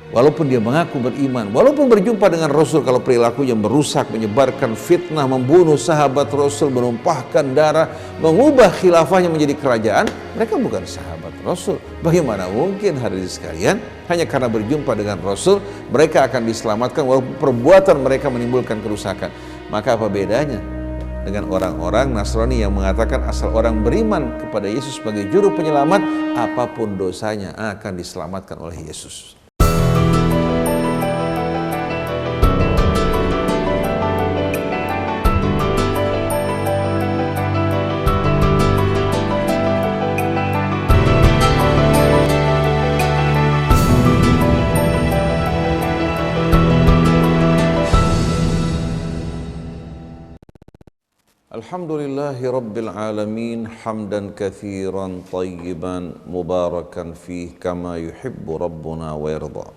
Walaupun dia mengaku beriman, walaupun berjumpa dengan Rasul, kalau perilakunya merusak, menyebarkan fitnah, membunuh sahabat Rasul, menumpahkan darah, mengubah khilafahnya menjadi kerajaan, mereka bukan sahabat Rasul. Bagaimana mungkin hadirin sekalian, hanya karena berjumpa dengan Rasul, mereka akan diselamatkan walaupun perbuatan mereka menimbulkan kerusakan. Maka apa bedanya dengan orang-orang Nasrani yang mengatakan asal orang beriman kepada Yesus sebagai juru penyelamat, apapun dosanya akan diselamatkan oleh Yesus. Alhamdulillahi Rabbil Alamin, hamdan kathiran tayyiban mubarakan fih kama yuhibbu Rabbuna wa yarda.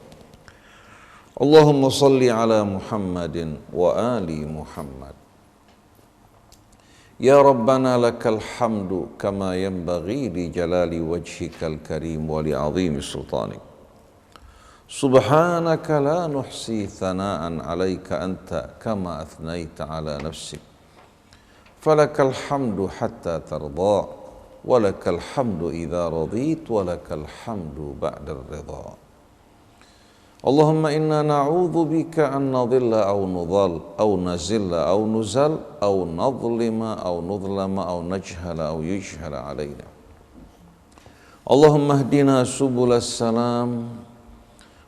Allahumma salli ala Muhammadin wa ali Muhammad. Ya Rabbana lakal hamdu kama yanbaghi li jalali wajhikal karim wa li azimi sultanik. Subhanaka la nuhsi thana'an alaika anta kama athnaita ala nafsik. Falakal hamdu hatta tarda, walakal hamdu idza radit, walakal hamdu ba'da ridha. Allahumma inna na'udzu bika an nadhilla aw nudhal aw nazilla aw nuzal aw nadhlima aw nudhlama aw najhala aw yujhala alaina. Allahumma hdina subulas salam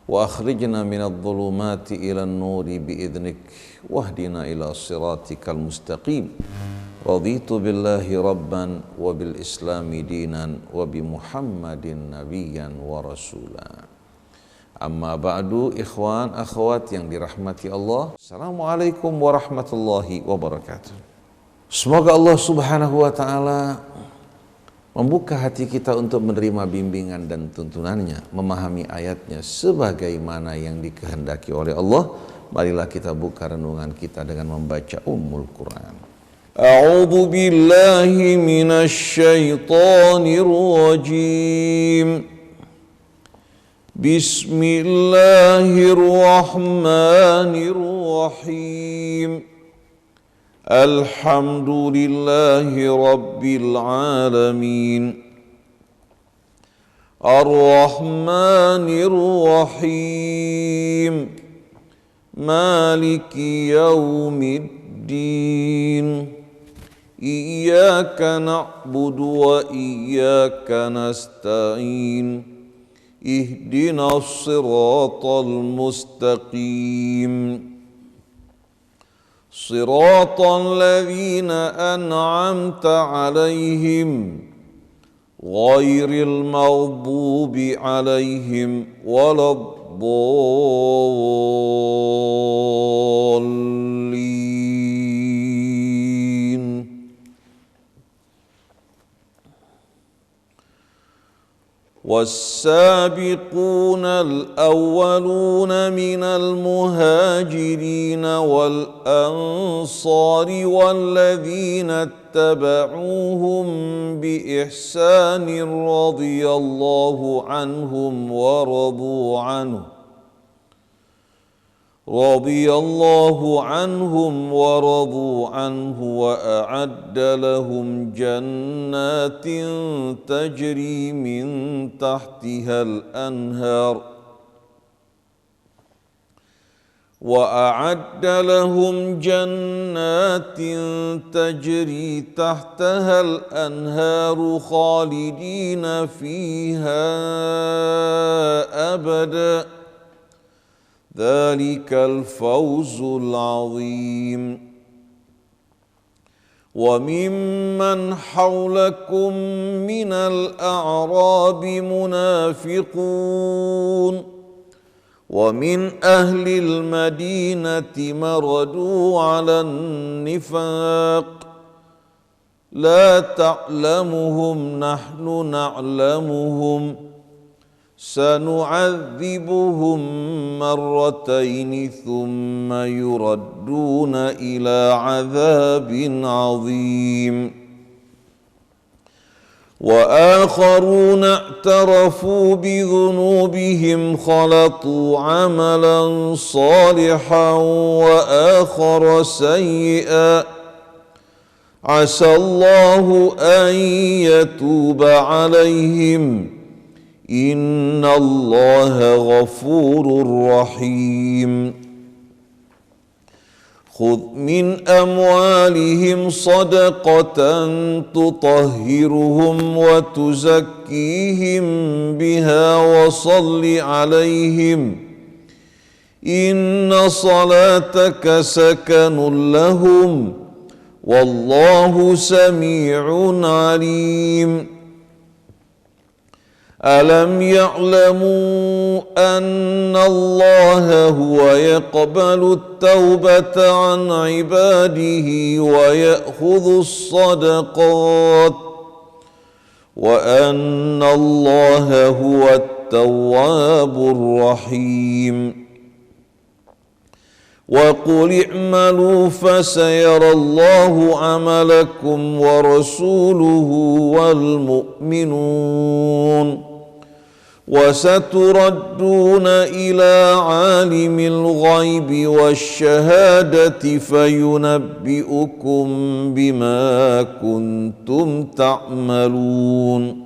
wa akhrijna minadh dhulumati ilan nuri biidhnik wahdina ila siratikal mustaqim. Raditu billahi rabban wa bil islami dinan wa bi Muhammadin nabiyyan wa rasula. Amma ba'du, ikhwan akhwat yang dirahmati Allah. Assalamualaikum warahmatullahi wabarakatuh. Semoga Allah Subhanahu wa taala membuka hati kita untuk menerima bimbingan dan tuntunannya, memahami ayatnya sebagaimana yang dikehendaki oleh Allah. Marilah kita buka renungan kita dengan membaca Ummul Quran. A'udzu billahi minasy syaithanir rajim. Bismillahirrahmanirrahim. Alhamdulillahi rabbil alamin. Ar-Rahmanir Rahim. Maliki yaumiddin. Iyyaka na'budu wa iyyaka nasta'in. Ihdinas siratal mustaqim. Siratal ladzina an'amta 'alaihim ghairil maghdubi 'alaihim waladdallin. والسابقون الأولون من المهاجرين والأنصار والذين اتبعوهم بإحسان رضي الله عنهم ورضوا عنه وأعد لهم جنات تجري من تحتها الأنهار خالدين فيها أبدا ذلك الفوز العظيم. وممن حولكم من الأعراب منافقون ومن أهل المدينة مردوا على النفاق لا تعلمهم نحن نعلمهم سنعذبهم مرتين ثم يردون إلى عذاب عظيم. وآخرون اعترفوا بذنوبهم خلطوا عملا صالحا وآخر سيئا عسى الله أن يتوب عليهم إن الله غفور رحيم خذ من أموالهم صدقة تطهرهم وتزكيهم بها وصل عليهم إن صلاتك سكن لهم والله سميع عليم ألم يعلموا أن الله هو يقبل التوبة عن عباده ويأخذ الصدقات وأن الله هو التواب الرحيم وقل اعملوا فسيرى الله عملكم ورسوله والمؤمنون وستردون إلى عالم الغيب والشهادة فينبئكم بما كنتم تعملون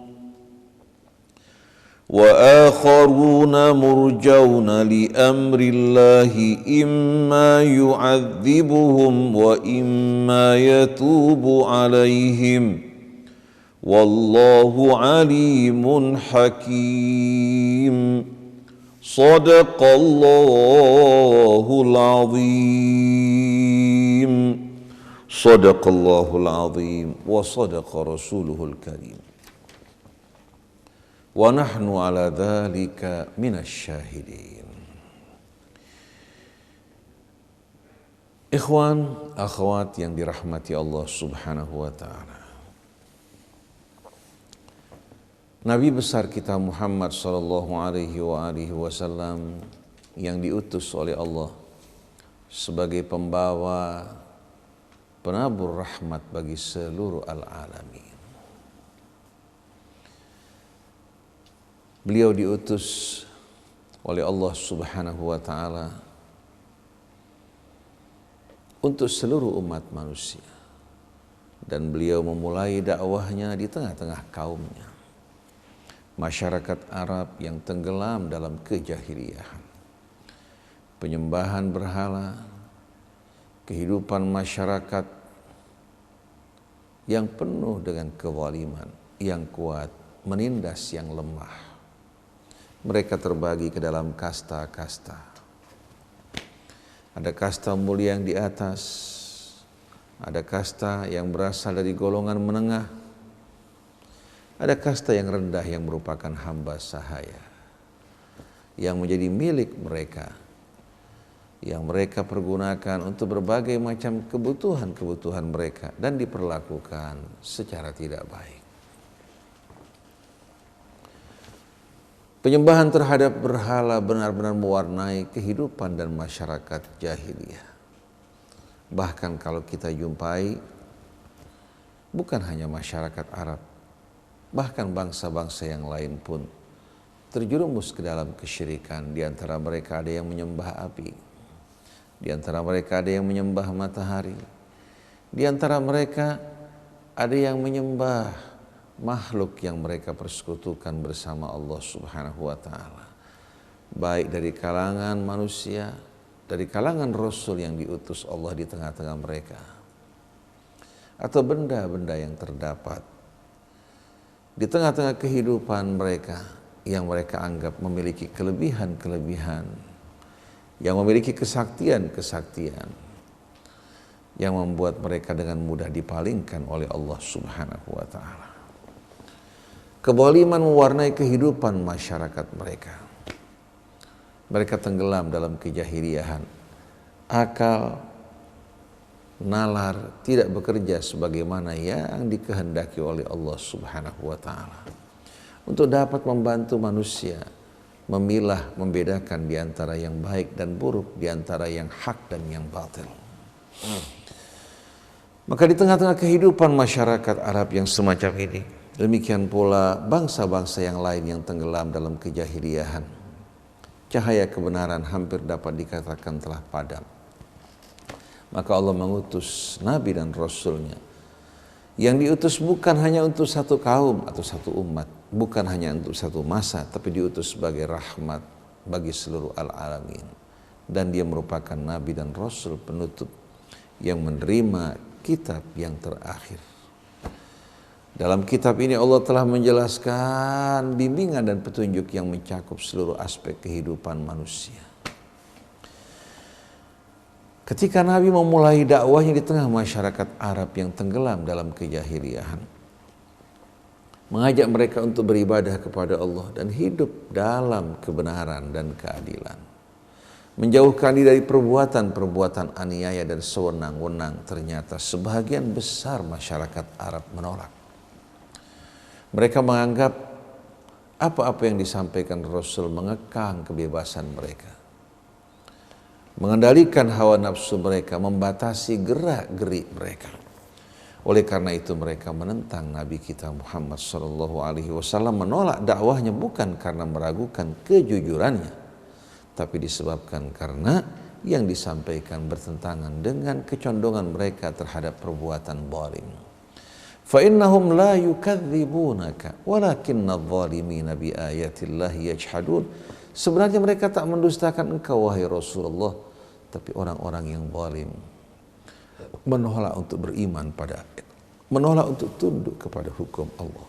وآخرون مرجون لأمر الله إما يعذبهم وإما يتوب عليهم والله عليم حكيم صدق الله العظيم صدق الله العظيم وصدق رسوله الكريم ونحن على ذلك من الشاهدين. Ikhwan, akhwat yang dirahmati Allah Subhanahu wa taala. Nabi besar kita Muhammad sallallahu alaihi wasallam yang diutus oleh Allah sebagai pembawa penabur rahmat bagi seluruh al-alamin. Beliau diutus oleh Allah Subhanahu wa taala untuk seluruh umat manusia, dan beliau memulai dakwahnya di tengah-tengah kaumnya, masyarakat Arab yang tenggelam dalam kejahiliahan, penyembahan berhala, kehidupan masyarakat yang penuh dengan kezaliman, yang kuat menindas yang lemah. Mereka terbagi ke dalam kasta-kasta. Ada kasta mulia yang di atas, ada kasta yang berasal dari golongan menengah, ada kasta yang rendah yang merupakan hamba sahaya, yang menjadi milik mereka, yang mereka pergunakan untuk berbagai macam kebutuhan-kebutuhan mereka dan diperlakukan secara tidak baik. Penyembahan terhadap berhala benar-benar mewarnai kehidupan dan masyarakat jahiliyah. Bahkan kalau kita jumpai, bukan hanya masyarakat Arab, bahkan bangsa-bangsa yang lain pun terjerumus ke dalam kesyirikan. Di antara mereka ada yang menyembah api, di antara mereka ada yang menyembah matahari, di antara mereka ada yang menyembah makhluk yang mereka persekutukan bersama Allah Subhanahu wa taala, baik dari kalangan manusia, dari kalangan rasul yang diutus Allah di tengah-tengah mereka, atau benda-benda yang terdapat di tengah-tengah kehidupan mereka yang mereka anggap memiliki kelebihan-kelebihan, yang memiliki kesaktian-kesaktian yang membuat mereka dengan mudah dipalingkan oleh Allah Subhanahu wa taala. Kezaliman mewarnai kehidupan masyarakat mereka. Mereka tenggelam dalam kejahiliahan. Akal, nalar tidak bekerja sebagaimana yang dikehendaki oleh Allah Subhanahu wa taala untuk dapat membantu manusia memilah, membedakan di antara yang baik dan buruk, di antara yang hak dan yang batil. Maka di tengah-tengah kehidupan masyarakat Arab yang semacam ini, Demikian pula bangsa-bangsa yang lain yang tenggelam dalam kejahiliahan. Cahaya kebenaran hampir dapat dikatakan telah padam. Maka Allah mengutus Nabi dan Rasulnya. Yang diutus bukan hanya untuk satu kaum atau satu umat. Bukan hanya untuk satu masa. Tapi diutus sebagai rahmat bagi seluruh al-alamin. Dan dia merupakan Nabi dan Rasul penutup yang menerima kitab yang terakhir. Dalam kitab ini Allah telah menjelaskan bimbingan dan petunjuk yang mencakup seluruh aspek kehidupan manusia. Ketika Nabi memulai dakwahnya di tengah masyarakat Arab yang tenggelam dalam kejahiliahan, mengajak mereka untuk beribadah kepada Allah dan hidup dalam kebenaran dan keadilan. Menjauhkan diri dari perbuatan-perbuatan aniaya dan sewenang-wenang, ternyata sebagian besar masyarakat Arab menolak. Mereka menganggap apa-apa yang disampaikan Rasul mengekang kebebasan mereka, mengendalikan hawa nafsu mereka, membatasi gerak-gerik mereka. Oleh karena itu mereka menentang Nabi kita Muhammad SAW, menolak dakwahnya bukan karena meragukan kejujurannya, tapi disebabkan karena yang disampaikan bertentangan dengan kecondongan mereka terhadap perbuatan zalim. فَإِنَّهُمْ لَا يُكَذِّبُونَكَ وَلَكِنَّ الظَّالِمِينَ بِآيَاتِ اللَّهِ يَجْحَدُونَ. Sebenarnya mereka tak mendustakan engkau wahai Rasulullah, tapi orang-orang yang zalim menolak untuk beriman pada ayat, menolak untuk tunduk kepada hukum Allah.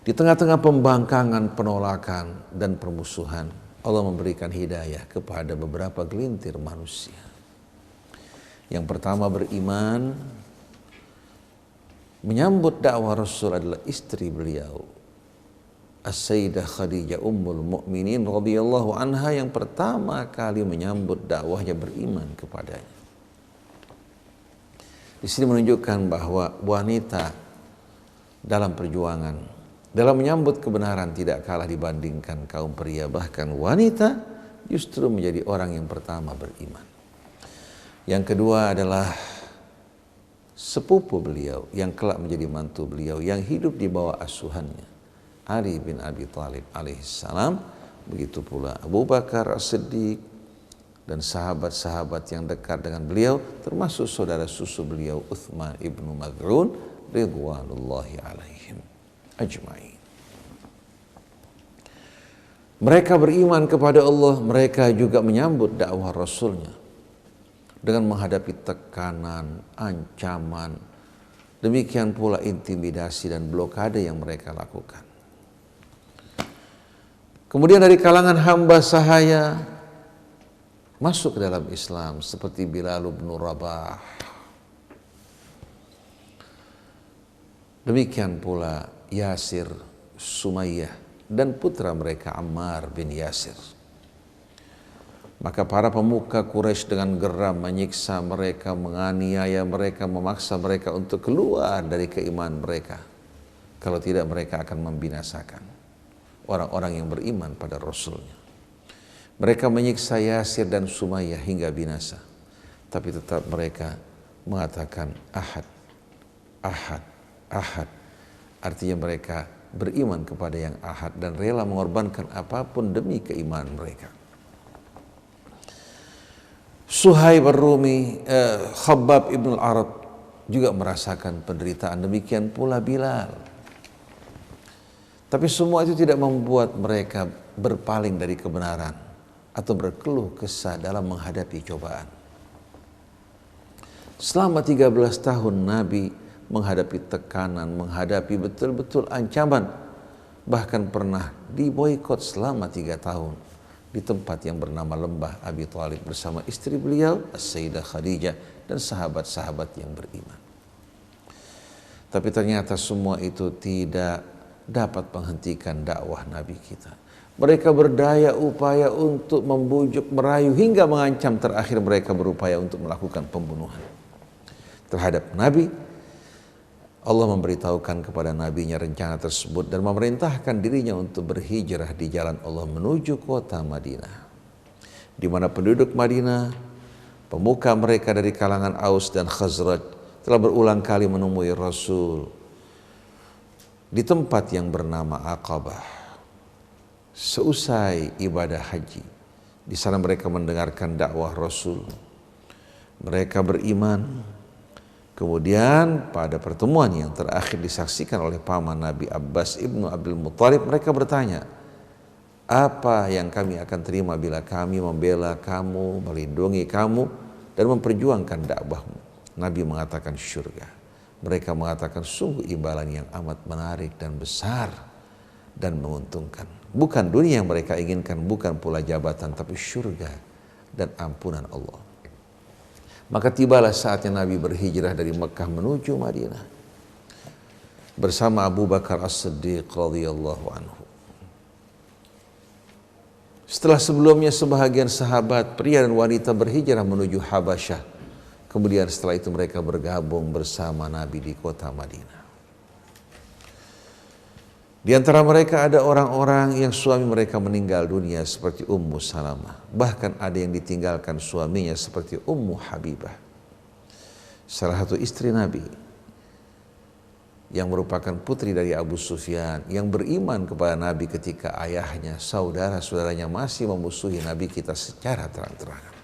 Di tengah-tengah pembangkangan, penolakan dan permusuhan, Allah memberikan hidayah kepada beberapa gelintir manusia. Yang pertama beriman. Menyambut dakwah Rasul adalah istri beliau, As-Sayyidah Khadijah Ummul Mukminin radhiyallahu anha, yang pertama kali menyambut dakwahnya beriman kepadanya. Di sini menunjukkan bahwa wanita dalam perjuangan, dalam menyambut kebenaran tidak kalah dibandingkan kaum pria. Bahkan wanita justru menjadi orang yang pertama beriman. Yang kedua adalah sepupu beliau yang kelak menjadi mantu beliau yang hidup di bawah asuhannya, Ali bin Abi Thalib alaihissalam. Begitu pula Abu Bakar As-Siddiq dan sahabat-sahabat yang dekat dengan beliau, termasuk saudara susu beliau Uthman ibnu Mad'un ridwanullahi alaihim ajma'in. Mereka beriman kepada Allah, mereka juga menyambut dakwah Rasulnya dengan menghadapi tekanan, ancaman, demikian pula intimidasi dan blokade yang mereka lakukan. Kemudian dari kalangan hamba sahaya masuk ke dalam Islam seperti Bilal bin Rabah. Demikian pula Yasir, Sumayyah dan putra mereka Ammar bin Yasir. Maka para pemuka Quraisy dengan geram menyiksa mereka, menganiaya mereka, memaksa mereka untuk keluar dari keimanan mereka. Kalau tidak mereka akan membinasakan orang-orang yang beriman pada Rasulnya. Mereka menyiksa Yasir dan Sumayyah hingga binasa. Tapi tetap mereka mengatakan ahad, ahad, ahad. Artinya mereka beriman kepada yang ahad dan rela mengorbankan apapun demi keimanan mereka. Suhaib Ar-Rumi, Khabbab ibn al-Arad juga merasakan penderitaan, demikian pula Bilal. Tapi semua itu tidak membuat mereka berpaling dari kebenaran atau berkeluh kesah dalam menghadapi cobaan. Selama 13 tahun Nabi menghadapi tekanan, menghadapi betul-betul ancaman, bahkan pernah diboikot selama 3 tahun di tempat yang bernama Lembah Abi Thalib bersama istri beliau As-Sayyidah Khadijah dan sahabat-sahabat yang beriman. Tapi ternyata semua itu tidak dapat menghentikan dakwah Nabi kita. Mereka berdaya upaya untuk membujuk, merayu hingga mengancam, terakhir mereka berupaya untuk melakukan pembunuhan terhadap Nabi. Allah memberitahukan kepada nabinya rencana tersebut dan memerintahkan dirinya untuk berhijrah di jalan Allah menuju kota Madinah, di mana penduduk Madinah, pemuka mereka dari kalangan Aus dan Khazraj telah berulang kali menemui Rasul di tempat yang bernama Aqabah. Seusai ibadah haji, di sana mereka mendengarkan dakwah Rasul. Mereka beriman. Kemudian pada pertemuan yang terakhir disaksikan oleh paman Nabi Abbas ibnu Abdul Muttalib, mereka bertanya, apa yang kami akan terima bila kami membela kamu, melindungi kamu, dan memperjuangkan dakwahmu? Nabi mengatakan syurga. Mereka mengatakan sungguh imbalan yang amat menarik dan besar dan menguntungkan. Bukan dunia yang mereka inginkan, bukan pula jabatan, tapi syurga dan ampunan Allah. Maka tibalah saatnya Nabi berhijrah dari Mekah menuju Madinah bersama Abu Bakar As-Siddiq radhiyallahu anhu. Setelah sebelumnya sebahagian sahabat pria dan wanita berhijrah menuju Habasyah, kemudian setelah itu mereka bergabung bersama Nabi di kota Madinah. Di antara mereka ada orang-orang yang suami mereka meninggal dunia seperti Ummu Salamah. Bahkan ada yang ditinggalkan suaminya seperti Ummu Habibah, salah satu istri Nabi yang merupakan putri dari Abu Sufyan, yang beriman kepada Nabi ketika ayahnya, saudara-saudaranya masih memusuhi Nabi kita secara terang-terangan.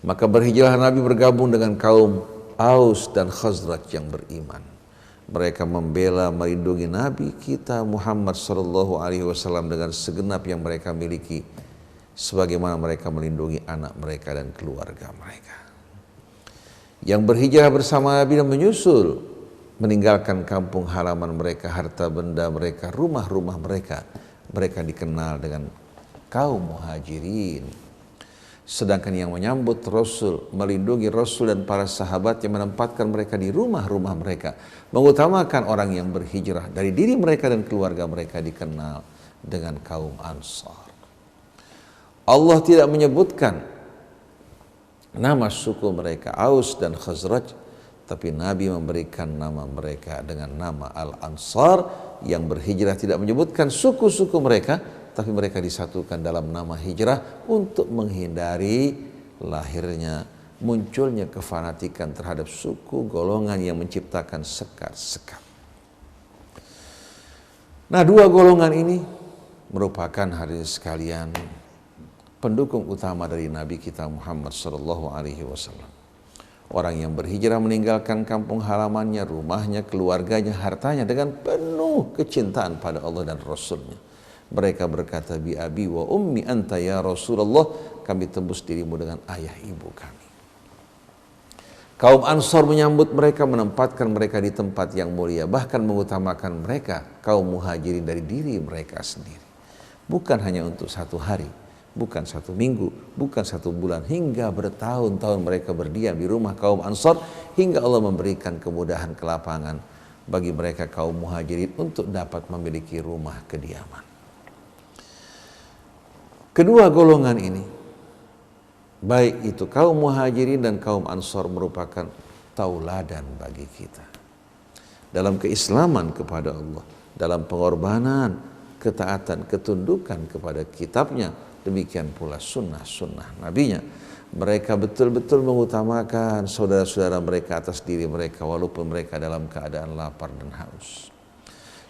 Maka berhijrah Nabi bergabung dengan kaum Aus dan Khazraj yang beriman. Mereka membela, melindungi Nabi kita Muhammad sallallahu alaihi wasallam dengan segenap yang mereka miliki, sebagaimana mereka melindungi anak mereka dan keluarga mereka. Yang berhijrah bersama Nabi dan menyusul, meninggalkan kampung halaman mereka, harta benda mereka, rumah-rumah mereka, mereka dikenal dengan kaum muhajirin. Sedangkan yang menyambut Rasul, melindungi Rasul dan para sahabat, yang menempatkan mereka di rumah-rumah mereka, mengutamakan orang yang berhijrah dari diri mereka dan keluarga mereka, dikenal dengan kaum Ansar. Allah tidak menyebutkan nama suku mereka Aus dan Khazraj, tapi Nabi memberikan nama mereka dengan nama Al-Ansar. Yang berhijrah tidak menyebutkan suku-suku mereka, tapi mereka disatukan dalam nama hijrah untuk menghindari lahirnya, munculnya kefanatikan terhadap suku golongan yang menciptakan sekat-sekat. Nah, dua golongan ini merupakan hadirin sekalian pendukung utama dari Nabi kita Muhammad sallallahu alaihi wasallam. Orang yang berhijrah meninggalkan kampung halamannya, rumahnya, keluarganya, hartanya dengan penuh kecintaan pada Allah dan Rasulnya. Mereka berkata, bi abi wa ummi anta ya Rasulullah, kami tembus dirimu dengan ayah ibu kami. Kaum Ansar menyambut mereka, menempatkan mereka di tempat yang mulia, bahkan mengutamakan mereka, kaum muhajirin, dari diri mereka sendiri. Bukan hanya untuk satu hari, bukan satu minggu, bukan satu bulan, hingga bertahun-tahun mereka berdiam di rumah kaum Ansar, hingga Allah memberikan kemudahan kelapangan bagi mereka kaum muhajirin untuk dapat memiliki rumah kediaman. Kedua golongan ini, baik itu kaum muhajirin dan kaum Ansar, merupakan tauladan bagi kita dalam keislaman kepada Allah, dalam pengorbanan, ketaatan, ketundukan kepada kitabnya, demikian pula sunnah-sunnah nabinya. Mereka betul-betul mengutamakan saudara-saudara mereka atas diri mereka, walaupun mereka dalam keadaan lapar dan haus.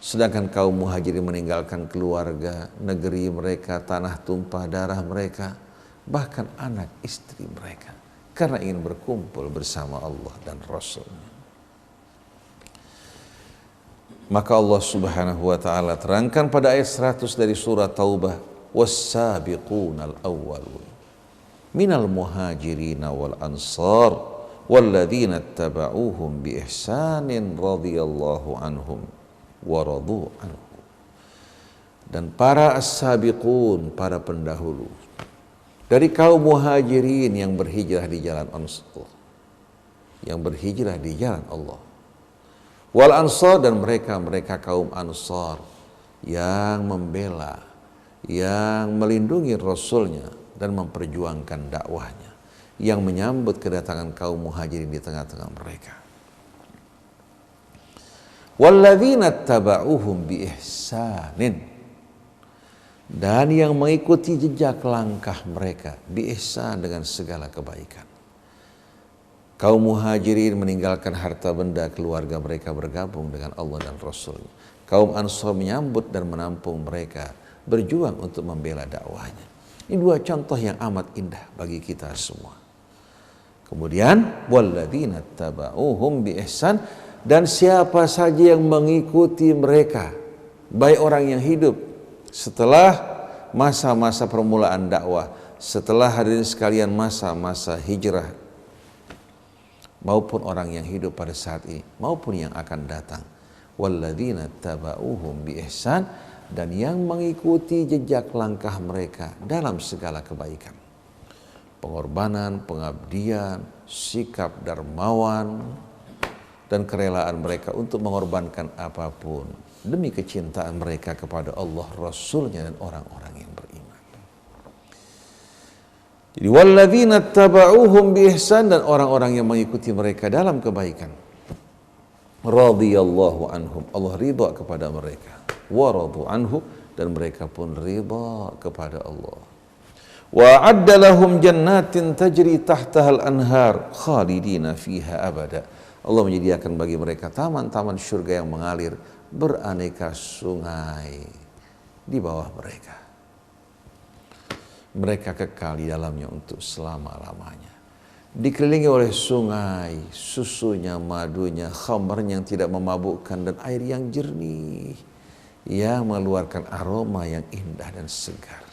Sedangkan kaum muhajirin meninggalkan keluarga, negeri mereka, tanah tumpah darah mereka, bahkan anak istri mereka, karena ingin berkumpul bersama Allah dan Rasul-Nya. Maka Allah Subhanahu wa taala terangkan pada ayat 100 dari surah Taubah, was-sabiqunal awwalun minal muhajirin wal ansar walladzina ittaba'uuhum bi ihsanin radhiyallahu anhum wa radu anhu. Dan para as-sabiqun, para pendahulu dari kaum muhajirin yang berhijrah di jalan Allah, yang berhijrah di jalan Allah, wal ansar, dan mereka kaum Ansar yang membela, yang melindungi Rasulnya dan memperjuangkan dakwahnya, yang menyambut kedatangan kaum muhajirin di tengah-tengah mereka. Walladzina taba'uhum bi ihsanin, dan yang mengikuti jejak langkah mereka, bi ihsan, dengan segala kebaikan. Kaum muhajirin meninggalkan harta benda keluarga mereka bergabung dengan Allah dan Rasulnya. Kaum Ansar menyambut dan menampung mereka, berjuang untuk membela dakwahnya. Ini dua contoh yang amat indah bagi kita semua. Kemudian walladzina tabauhum bi ihsan, dan siapa saja yang mengikuti mereka, baik orang yang hidup setelah masa-masa permulaan dakwah, setelah hadirin sekalian masa-masa hijrah, maupun orang yang hidup pada saat ini, maupun yang akan datang. Walladzina tabauhum bi ihsan, dan yang mengikuti jejak langkah mereka dalam segala kebaikan. Pengorbanan, pengabdian, sikap dermawan, dan kerelaan mereka untuk mengorbankan apapun demi kecintaan mereka kepada Allah, Rasulnya, dan orang-orang yang beriman. Jadi walladzina tabauhum bi ihsan, dan orang-orang yang mengikuti mereka dalam kebaikan. Radhiyallahu anhum, Allah ridha kepada mereka. Wa radu anhu, dan mereka pun ridha kepada Allah. Wa adda lahum jannatin tajri tahtaha al-anhar khalidina fiha abada. Allah menyediakan bagi mereka taman-taman surga yang mengalir beraneka sungai di bawah mereka. Mereka kekal di dalamnya untuk selama-lamanya. Dikelilingi oleh sungai, susunya, madunya, khamrnya yang tidak memabukkan, dan air yang jernih yang mengeluarkan aroma yang indah dan segar.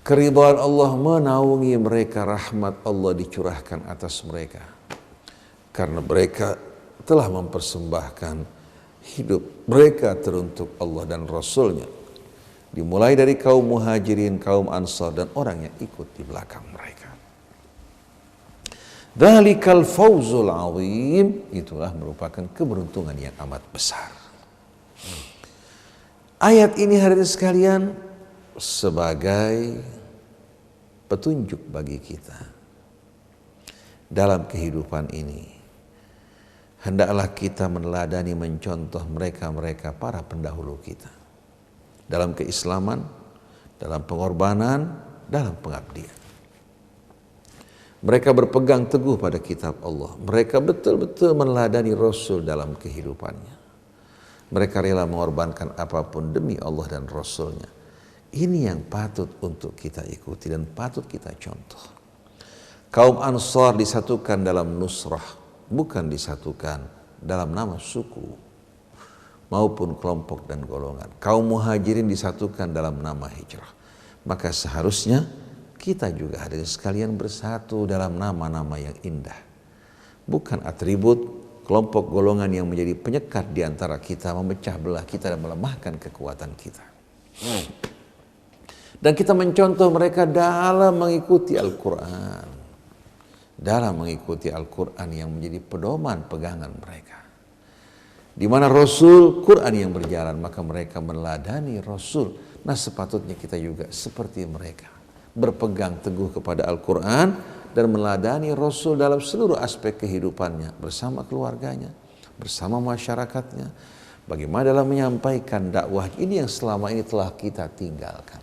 Keridhaan Allah menaungi mereka, rahmat Allah dicurahkan atas mereka. Karena mereka telah mempersembahkan hidup mereka teruntuk Allah dan Rasulnya. Dimulai dari kaum muhajirin, kaum ansar, dan orang yang ikut di belakang mereka. Dzalikal fawzul azim, itulah merupakan keberuntungan yang amat besar. Ayat ini hadirin sekalian sebagai petunjuk bagi kita dalam kehidupan ini. Hendaklah kita meneladani, mencontoh mereka-mereka para pendahulu kita. Dalam keislaman, dalam pengorbanan, dalam pengabdian. Mereka berpegang teguh pada kitab Allah. Mereka betul-betul meneladani Rasul dalam kehidupannya. Mereka rela mengorbankan apapun demi Allah dan Rasulnya. Ini yang patut untuk kita ikuti dan patut kita contoh. Kaum Ansar disatukan dalam nusrah, bukan disatukan dalam nama suku maupun kelompok dan golongan. Kaum muhajirin disatukan dalam nama hijrah. Maka seharusnya kita juga hadirin sekalian bersatu dalam nama-nama yang indah. Bukan atribut kelompok golongan yang menjadi penyekat di antara kita, memecah belah kita dan melemahkan kekuatan kita. Dan kita mencontoh mereka dalam mengikuti Al-Quran. Dalam mengikuti Al-Quran yang menjadi pedoman pegangan mereka. Di mana Rasul, Quran yang berjalan, maka mereka meneladani Rasul. Nah, sepatutnya kita juga seperti mereka, berpegang teguh kepada Al-Quran dan meneladani Rasul dalam seluruh aspek kehidupannya, bersama keluarganya, bersama masyarakatnya. Bagaimana dalam menyampaikan dakwah ini yang selama ini telah kita tinggalkan.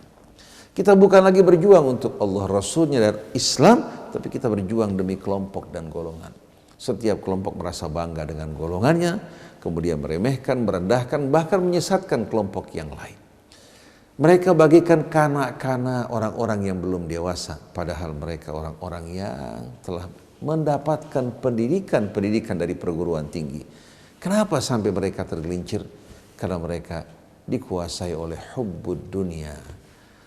Kita bukan lagi berjuang untuk Allah, Rasulnya, dan Islam, tapi kita berjuang demi kelompok dan golongan. Setiap kelompok merasa bangga dengan golongannya, kemudian meremehkan, merendahkan, bahkan menyesatkan kelompok yang lain. Mereka bagikan kanak-kanak orang-orang yang belum dewasa, padahal mereka orang-orang yang telah mendapatkan pendidikan dari perguruan tinggi. Kenapa sampai mereka tergelincir? Karena mereka dikuasai oleh hubbud dunia.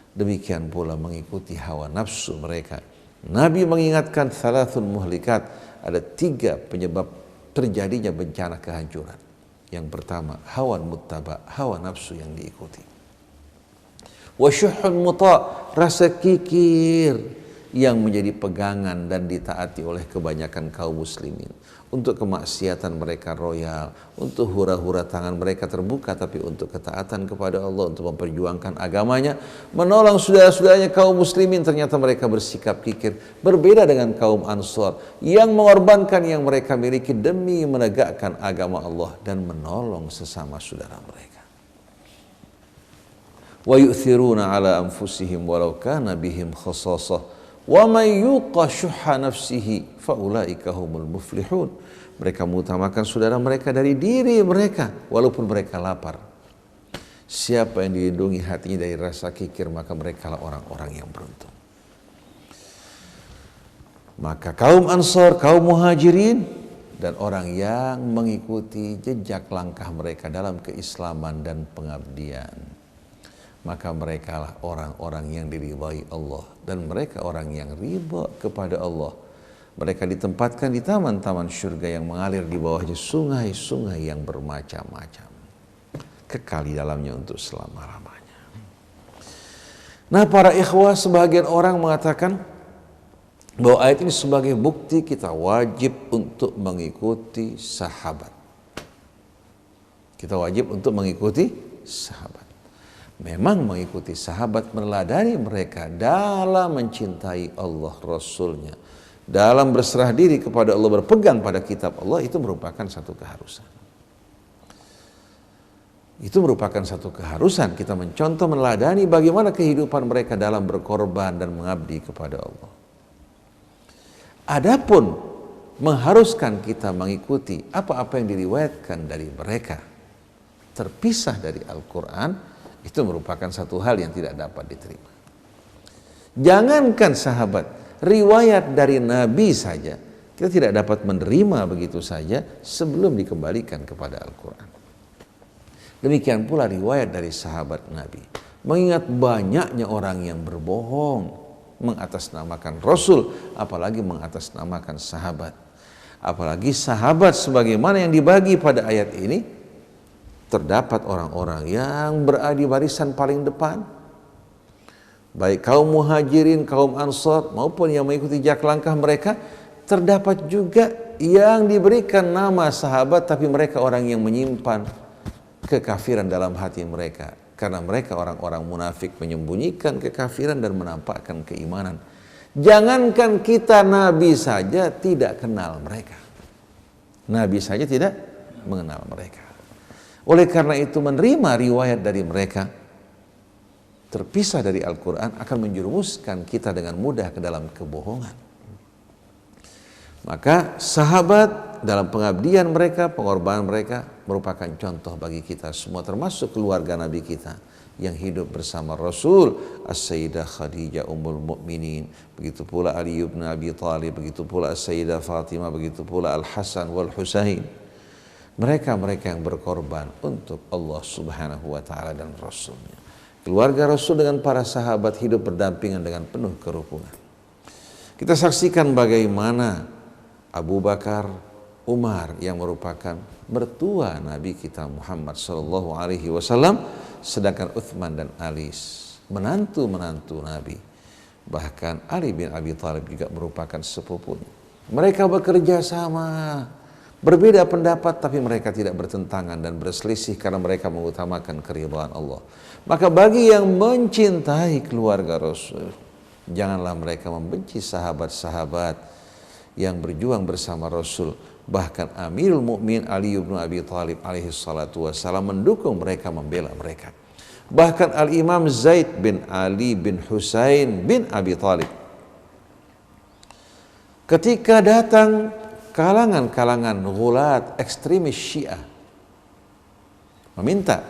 Demikian pula mengikuti hawa nafsu mereka. Nabi mengingatkan thalathun muhlikat, ada 3 penyebab terjadinya bencana kehancuran. Yang pertama, hawan muttaba, hawa nafsu yang diikuti. Wasyuhun muta', rasa kikir yang menjadi pegangan dan ditaati oleh kebanyakan kaum muslimin. Untuk kemaksiatan mereka royal, untuk hura-hura tangan mereka terbuka, tapi untuk ketaatan kepada Allah, untuk memperjuangkan agamanya, menolong saudara-saudaranya kaum muslimin, ternyata mereka bersikap kikir. Berbeda dengan kaum Ansar yang mengorbankan yang mereka miliki demi menegakkan agama Allah dan menolong sesama saudara mereka. Wa yu'thiruna ala anfusihim walau kana bihim khasasah Wa may yuqa syuhha nafsihi faulaika humul muflihun. Mereka mengutamakan saudara mereka dari diri mereka walaupun mereka lapar. Siapa yang dilindungi hatinya dari rasa kikir, maka mereka lah orang-orang yang beruntung. Maka kaum Ansar, kaum Muhajirin, dan orang yang mengikuti jejak langkah mereka dalam keislaman dan pengabdian, maka mereka lah orang-orang yang diridhai Allah, dan mereka orang yang ridha kepada Allah. Mereka ditempatkan di taman-taman surga yang mengalir di bawahnya sungai-sungai yang bermacam-macam, kekal di dalamnya untuk selama-lamanya. Nah, para ikhwah, sebagian orang mengatakan bahwa ayat ini sebagai bukti kita wajib untuk mengikuti sahabat. Kita wajib untuk mengikuti sahabat. Memang mengikuti sahabat, meneladani mereka dalam mencintai Allah, Rasulnya, dalam berserah diri kepada Allah, berpegang pada kitab Allah, itu merupakan satu keharusan. Itu merupakan satu keharusan kita mencontoh, meneladani bagaimana kehidupan mereka dalam berkorban dan mengabdi kepada Allah. Adapun mengharuskan kita mengikuti apa-apa yang diriwayatkan dari mereka terpisah dari Al-Quran, itu merupakan satu hal yang tidak dapat diterima. Jangankan sahabat, riwayat dari Nabi saja kita tidak dapat menerima begitu saja sebelum dikembalikan kepada Al-Quran. Demikian pula riwayat dari sahabat Nabi. Mengingat banyaknya orang yang berbohong mengatasnamakan Rasul, apalagi mengatasnamakan sahabat. Apalagi sahabat sebagaimana yang dibagi pada ayat ini, terdapat orang-orang yang berada di barisan paling depan, baik kaum Muhajirin, kaum Ansar, maupun yang mengikuti jejak langkah mereka. Terdapat juga yang diberikan nama sahabat, tapi mereka orang yang menyimpan kekafiran dalam hati mereka, karena mereka orang-orang munafik, menyembunyikan kekafiran dan menampakkan keimanan. Jangankan kita, Nabi saja tidak kenal mereka. Nabi saja tidak mengenal mereka. Oleh karena itu, menerima riwayat dari mereka terpisah dari Al-Quran akan menjerumuskan kita dengan mudah ke dalam kebohongan. Maka sahabat dalam pengabdian mereka, pengorbanan mereka merupakan contoh bagi kita semua, termasuk keluarga Nabi kita yang hidup bersama Rasul, As-Sayyidah Khadijah Ummul Mukminin, begitu pula Ali bin Abi Thalib, begitu pula As-Sayyidah Fatimah, begitu pula Al-Hasan wal Husain. Mereka-mereka yang berkorban untuk Allah Subhanahu wa taala dan Rasulnya. Keluarga Rasul dengan para sahabat hidup berdampingan dengan penuh kerukunan. Kita saksikan bagaimana Abu Bakar, Umar yang merupakan mertua Nabi kita Muhammad sallallahu alaihi wasallam, sedangkan Uthman dan Ali menantu-menantu Nabi. Bahkan Ali bin Abi Thalib juga merupakan sepupunya. Mereka bekerja sama, berbeda pendapat, tapi mereka tidak bertentangan dan berselisih karena mereka mengutamakan keridhaan Allah. Maka bagi yang mencintai keluarga Rasul, janganlah mereka membenci sahabat-sahabat yang berjuang bersama Rasul. Bahkan Amirul Mukminin Ali bin Abi Thalib alaihi salatu wassalam mendukung mereka, membela mereka. Bahkan Al-Imam Zaid bin Ali bin Husain bin Abi Thalib, ketika datang kalangan-kalangan ghulat ekstremis Syiah meminta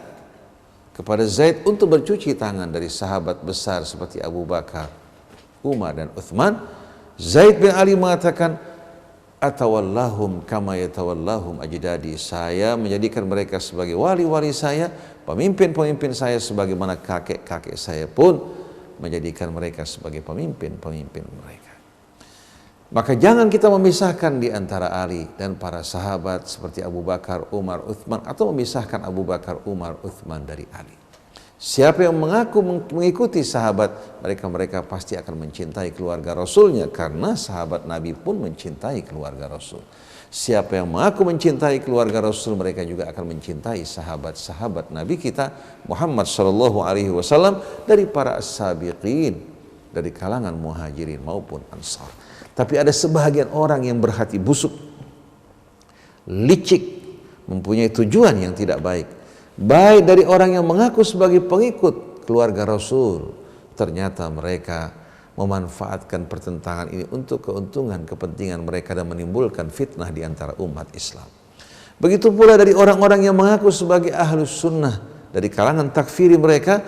kepada Zaid untuk bercuci tangan dari sahabat besar seperti Abu Bakar, Umar dan Uthman, Zaid bin Ali mengatakan, atawallahum kama yatawallahum ajdadi, saya menjadikan mereka sebagai wali-wali saya, pemimpin-pemimpin saya, sebagaimana kakek-kakek saya pun menjadikan mereka sebagai pemimpin-pemimpin mereka. Maka jangan kita memisahkan di antara Ali dan para sahabat seperti Abu Bakar, Umar, Uthman, atau memisahkan Abu Bakar, Umar, Uthman dari Ali. Siapa yang mengaku mengikuti sahabat, mereka pasti akan mencintai keluarga Rasulnya, karena sahabat Nabi pun mencintai keluarga Rasul. Siapa yang mengaku mencintai keluarga Rasul, mereka juga akan mencintai sahabat-sahabat Nabi kita Muhammad sallallahu alaihi wasallam dari para as-sabiqin, dari kalangan Muhajirin maupun Ansar. Tapi ada sebahagian orang yang berhati busuk, licik, mempunyai tujuan yang tidak baik. Baik dari orang yang mengaku sebagai pengikut keluarga Rasul, ternyata mereka memanfaatkan pertentangan ini untuk keuntungan kepentingan mereka dan menimbulkan fitnah di antara umat Islam. Begitu pula dari orang-orang yang mengaku sebagai ahlus sunnah, dari kalangan takfiri mereka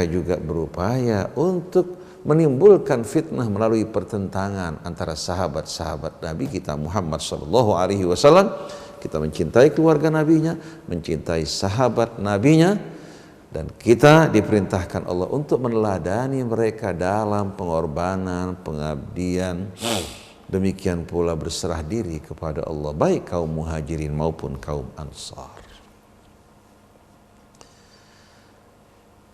juga berupaya untuk menimbulkan fitnah melalui pertentangan antara sahabat-sahabat Nabi kita Muhammad sallallahu alaihi wasallam. Kita mencintai keluarga nabinya, mencintai sahabat nabinya, dan kita diperintahkan Allah untuk meneladani mereka dalam pengorbanan, pengabdian, demikian pula berserah diri kepada Allah, baik kaum muhajirin maupun kaum ansar.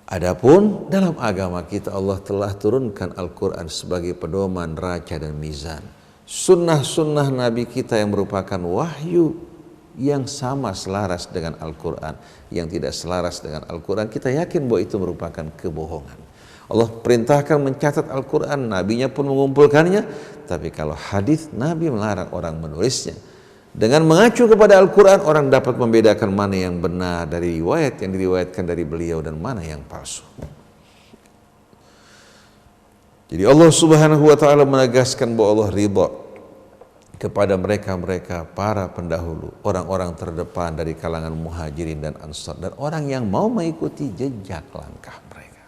Adapun dalam agama kita Allah telah turunkan Al-Quran sebagai pedoman, raca dan mizan. Sunnah-sunnah Nabi kita yang merupakan wahyu yang sama selaras dengan Al-Quran. Yang tidak selaras dengan Al-Quran kita yakin bahwa itu merupakan kebohongan. Allah perintahkan mencatat Al-Quran, Nabinya pun mengumpulkannya. Tapi kalau hadis, Nabi melarang orang menulisnya. Dengan mengacu kepada Al-Quran, orang dapat membedakan mana yang benar dari riwayat yang diriwayatkan dari beliau dan mana yang palsu. Jadi Allah Subhanahu wa ta'ala menegaskan bahwa Allah ridha kepada mereka para pendahulu, orang-orang terdepan dari kalangan muhajirin dan ansar, dan orang yang mau mengikuti jejak langkah mereka.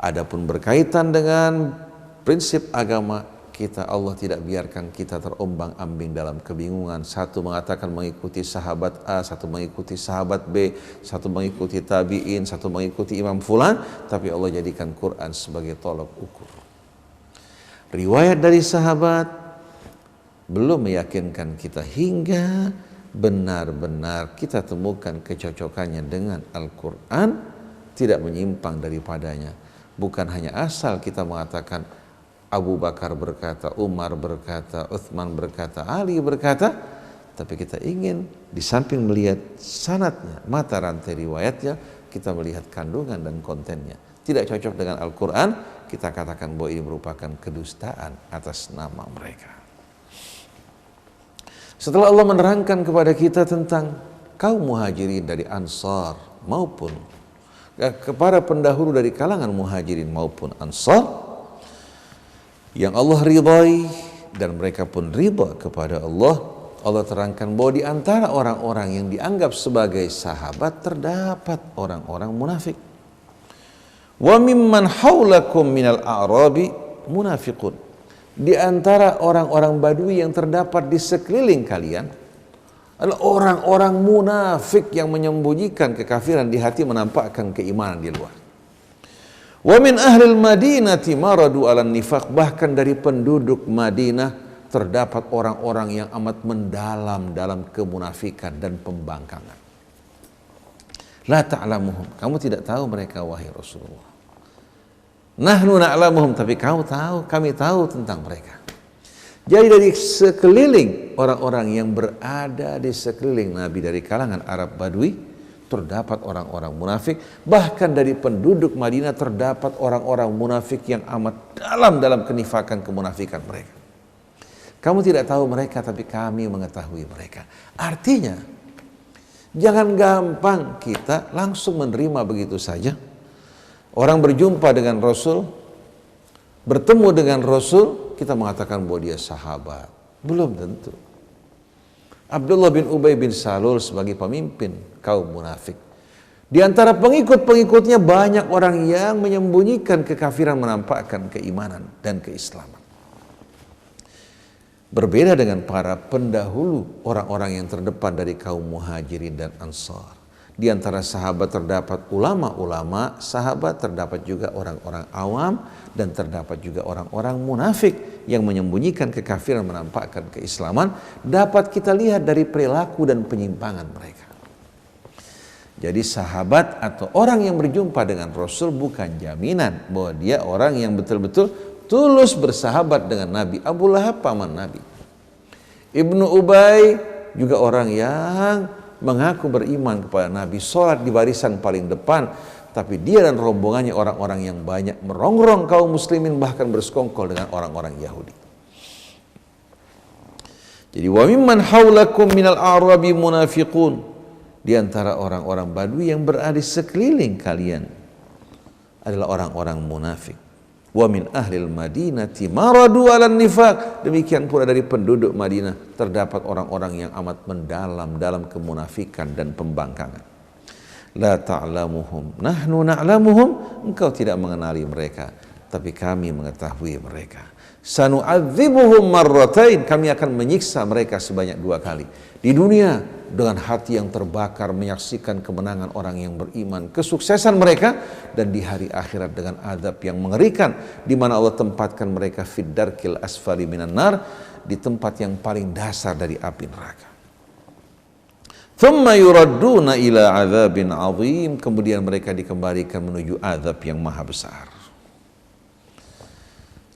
Adapun berkaitan dengan prinsip agama kita, Allah tidak biarkan kita terombang-ambing dalam kebingungan. Satu mengatakan mengikuti sahabat A, satu mengikuti sahabat B, satu mengikuti tabi'in, satu mengikuti imam fulan, tapi Allah jadikan Quran sebagai tolok ukur. Riwayat dari sahabat belum meyakinkan kita hingga benar-benar kita temukan kecocokannya dengan Al-Quran, tidak menyimpang daripadanya. Bukan hanya asal kita mengatakan Abu Bakar berkata, Umar berkata, Utsman berkata, Ali berkata, tapi kita ingin di samping melihat sanadnya, mata rantai riwayatnya, kita melihat kandungan dan kontennya. Tidak cocok dengan Al-Quran, kita katakan bahwa ini merupakan kedustaan atas nama mereka. Setelah Allah menerangkan kepada kita tentang kaum muhajirin dari Ansar maupun kepada pendahulu dari kalangan muhajirin maupun Ansar yang Allah ridhai dan mereka pun ridha kepada Allah, Allah terangkan bahwa di antara orang-orang yang dianggap sebagai sahabat terdapat orang-orang munafik. Wa mimman haulakum minal a'rabi munafiqun. Di antara orang-orang Badui yang terdapat di sekeliling kalian adalah orang-orang munafik yang menyembunyikan kekafiran di hati, menampakkan keimanan di luar. Wa min ahlil madinati maradu ala nifaq, bahkan dari penduduk Madinah terdapat orang-orang yang amat mendalam dalam kemunafikan dan pembangkangan. La ta'lamuhum, kamu tidak tahu mereka wahai Rasulullah. Nahnu na'lamuhum, tapi kami tahu tentang mereka. Jadi dari sekeliling orang-orang yang berada di sekeliling Nabi dari kalangan Arab Badui terdapat orang-orang munafik, bahkan dari penduduk Madinah terdapat orang-orang munafik yang amat dalam kenifakan kemunafikan mereka. Kamu tidak tahu mereka, tapi kami mengetahui mereka. Artinya, jangan gampang kita langsung menerima begitu saja. Orang berjumpa dengan Rasul, bertemu dengan Rasul, kita mengatakan bahwa dia sahabat. Belum tentu. Abdullah bin Ubay bin Salul sebagai pemimpin kaum munafik. Di antara pengikut-pengikutnya banyak orang yang menyembunyikan kekafiran, menampakkan keimanan dan keislaman. Berbeda dengan para pendahulu, orang-orang yang terdepan dari kaum muhajirin dan ansar. Di antara sahabat terdapat ulama-ulama, sahabat terdapat juga orang-orang awam, dan terdapat juga orang-orang munafik yang menyembunyikan kekafiran, menampakkan keislaman. Dapat kita lihat dari perilaku dan penyimpangan mereka. Jadi sahabat atau orang yang berjumpa dengan Rasul bukan jaminan bahwa dia orang yang betul-betul tulus bersahabat dengan Nabi. Abu Lahab paman Nabi. Ibnu Ubay juga orang yang mengaku beriman kepada Nabi, sholat di barisan paling depan, tapi dia dan rombongannya orang-orang yang banyak merongrong kaum muslimin, bahkan bersekongkol dengan orang-orang Yahudi. Jadi wa mimman haulakum minal a'rabi munafiqun, di antara orang-orang Badui yang berada di sekeliling kalian adalah orang-orang munafik. Wa min ahlil madinati maradu 'alan nifaq. Demikian pula dari penduduk Madinah terdapat orang-orang yang amat mendalam dalam kemunafikan dan pembangkangan. La ta'lamuhum nahnu na'lamuhum. Engkau tidak mengenali mereka, tapi kami mengetahui mereka. Sanu'adzibuhum marratain. Kami akan menyiksa mereka sebanyak 2 kali. Di dunia dengan hati yang terbakar menyaksikan kemenangan orang yang beriman, kesuksesan mereka, dan di hari akhirat dengan azab yang mengerikan, di mana Allah tempatkan mereka fid darkil asfali minan nar, di tempat yang paling dasar dari api neraka. Thumma yuradduna ila azabin azim. Kemudian mereka dikembalikan menuju azab yang maha besar.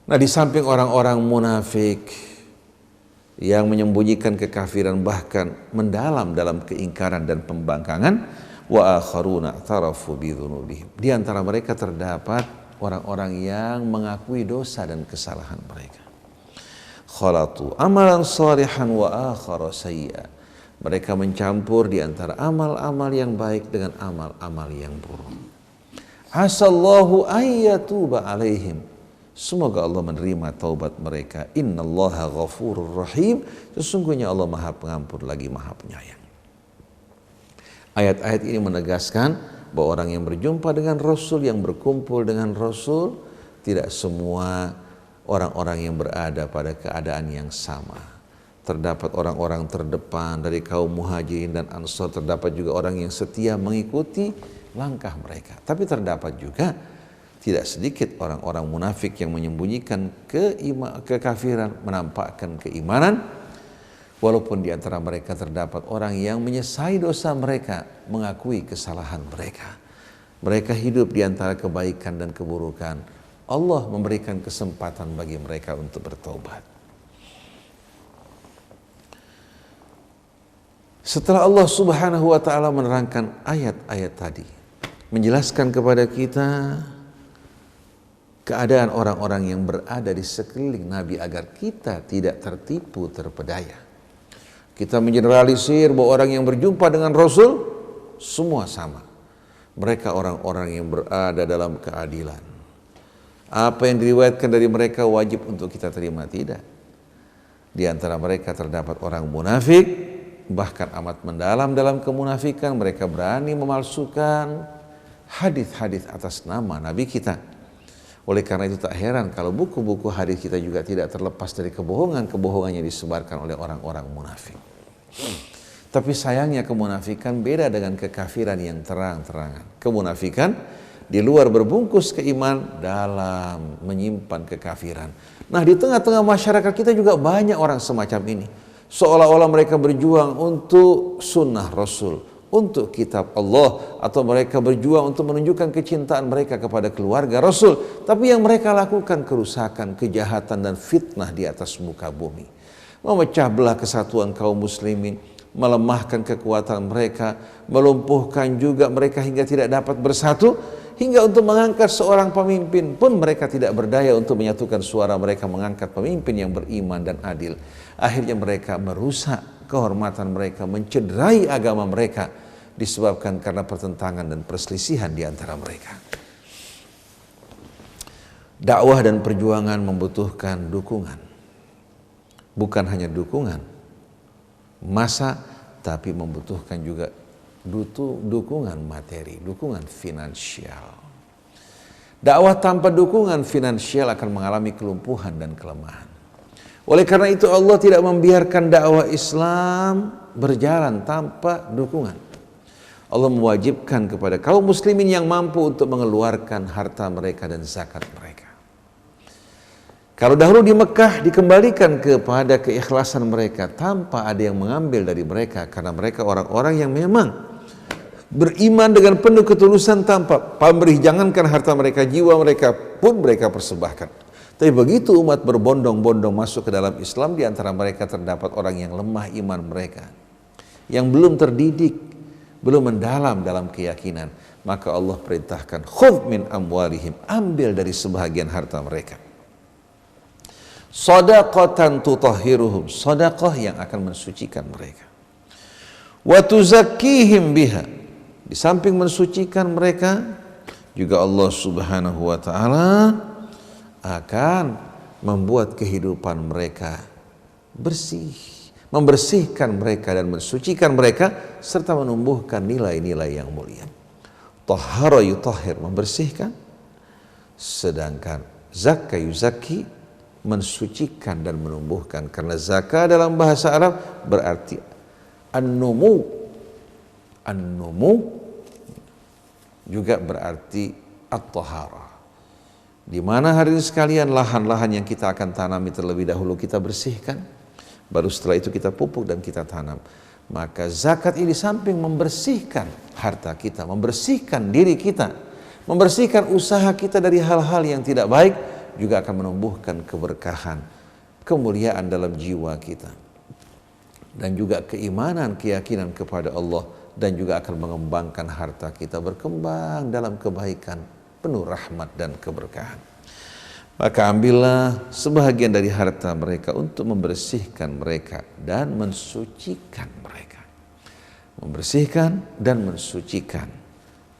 Nah, di samping orang-orang munafik yang menyembunyikan kekafiran bahkan mendalam dalam keingkaran dan pembangkangan, wa akharuna tarafu bidzunubihim. Di antara mereka terdapat orang-orang yang mengakui dosa dan kesalahan mereka. Khalatu amalan salihan wa akhara sayyi'a. Mereka mencampur di antara amal-amal yang baik dengan amal-amal yang buruk. Asallahu ayyatuba alaihim. Semoga Allah menerima taubat mereka. Innallaha ghafurur rahim. Sesungguhnya Allah Maha Pengampun lagi Maha Penyayang. Ayat-ayat ini menegaskan bahwa orang yang berjumpa dengan Rasul, yang berkumpul dengan Rasul, tidak semua orang-orang yang berada pada keadaan yang sama. Terdapat orang-orang terdepan dari kaum Muhajirin dan Ansor, terdapat juga orang yang setia mengikuti langkah mereka. Tapi terdapat juga tidak sedikit orang-orang munafik yang menyembunyikan kekafiran, menampakkan keimanan, walaupun di antara mereka terdapat orang yang menyesali dosa mereka, mengakui kesalahan mereka. Mereka hidup di antara kebaikan dan keburukan. Allah memberikan kesempatan bagi mereka untuk bertobat. Setelah Allah Subhanahu wa ta'ala menerangkan ayat-ayat tadi, menjelaskan kepada kita keadaan orang-orang yang berada di sekeliling Nabi agar kita tidak tertipu, terpedaya. Kita mengeneralisir bahwa orang yang berjumpa dengan Rasul semua sama. Mereka orang-orang yang berada dalam keadilan. Apa yang diriwayatkan dari mereka wajib untuk kita terima, tidak. Di antara mereka terdapat orang munafik, bahkan amat mendalam dalam kemunafikan. Mereka berani memalsukan hadis-hadis atas nama Nabi kita. Oleh karena itu tak heran kalau buku-buku hadis kita juga tidak terlepas dari kebohongan-kebohongan yang disebarkan oleh orang-orang munafik. Tapi sayangnya kemunafikan beda dengan kekafiran yang terang-terangan. Kemunafikan di luar berbungkus keiman, dalam menyimpan kekafiran. Nah, di tengah-tengah masyarakat kita juga banyak orang semacam ini. Seolah-olah mereka berjuang untuk sunnah Rasul, untuk kitab Allah, atau mereka berjuang untuk menunjukkan kecintaan mereka kepada keluarga Rasul. Tapi yang mereka lakukan kerusakan, kejahatan, dan fitnah di atas muka bumi. Memecah belah kesatuan kaum muslimin, melemahkan kekuatan mereka, melumpuhkan juga mereka hingga tidak dapat bersatu, hingga untuk mengangkat seorang pemimpin pun mereka tidak berdaya untuk menyatukan suara mereka mengangkat pemimpin yang beriman dan adil. Akhirnya mereka merusak kehormatan mereka, mencederai agama mereka, disebabkan karena pertentangan dan perselisihan di antara mereka. Dakwah dan perjuangan membutuhkan dukungan. Bukan hanya dukungan massa, tapi membutuhkan juga dukungan materi, dukungan finansial. Dakwah tanpa dukungan finansial akan mengalami kelumpuhan dan kelemahan. Oleh karena itu Allah tidak membiarkan dakwah Islam berjalan tanpa dukungan. Allah mewajibkan kepada kaum muslimin yang mampu untuk mengeluarkan harta mereka dan zakat mereka. Kalau dahulu di Mekah dikembalikan kepada keikhlasan mereka tanpa ada yang mengambil dari mereka, karena mereka orang-orang yang memang beriman dengan penuh ketulusan tanpa pamrih. Jangankan harta mereka, jiwa mereka pun mereka persembahkan. Tapi begitu umat berbondong-bondong masuk ke dalam Islam, di antara mereka terdapat orang yang lemah iman mereka, yang belum terdidik, belum mendalam dalam keyakinan. Maka Allah perintahkan, khudh min amwalihim, ambil dari sebahagian harta mereka. Shadaqatan tutahhiruhum, sedekah yang akan mensucikan mereka. Wa tuzakkihim biha, di samping mensucikan mereka, juga Allah Subhanahu wa ta'ala akan membuat kehidupan mereka bersih, membersihkan mereka dan mensucikan mereka, serta menumbuhkan nilai-nilai yang mulia. Tahhara yutahhir, membersihkan, sedangkan zakka yuzakki, mensucikan dan menumbuhkan. Karena zakah dalam bahasa Arab berarti an-numu. An-numu juga berarti at-tahara. Di mana hadirin sekalian, lahan-lahan yang kita akan tanami terlebih dahulu kita bersihkan, baru setelah itu kita pupuk dan kita tanam. Maka zakat ini samping membersihkan harta kita, membersihkan diri kita, membersihkan usaha kita dari hal-hal yang tidak baik, juga akan menumbuhkan keberkahan, kemuliaan dalam jiwa kita, dan juga keimanan, keyakinan kepada Allah, dan juga akan mengembangkan harta kita berkembang dalam kebaikan, penuh rahmat dan keberkahan. Maka ambillah sebahagian dari harta mereka untuk membersihkan mereka dan mensucikan mereka. Membersihkan dan mensucikan,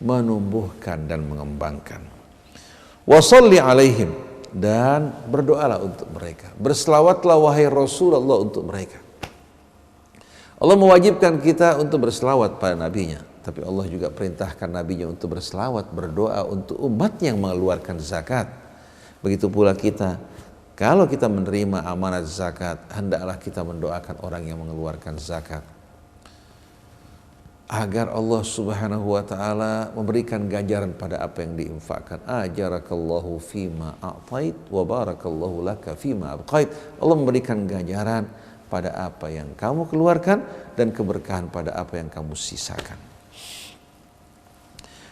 menumbuhkan dan mengembangkan. Wassalli alaihim, dan berdoalah untuk mereka. Berselawatlah wahai Rasulullah untuk mereka. Allah mewajibkan kita untuk berselawat pada nabinya, tapi Allah juga perintahkan nabinya untuk berselawat, berdoa untuk umat yang mengeluarkan zakat. Begitu pula kita, kalau kita menerima amanat zakat, hendaklah kita mendoakan orang yang mengeluarkan zakat, agar Allah Subhanahu wa ta'ala memberikan ganjaran pada apa yang diinfakkan. Ajarakallahu fima a'tait wa barakallahu laka fima abqait. Allah memberikan ganjaran pada apa yang kamu keluarkan dan keberkahan pada apa yang kamu sisakan.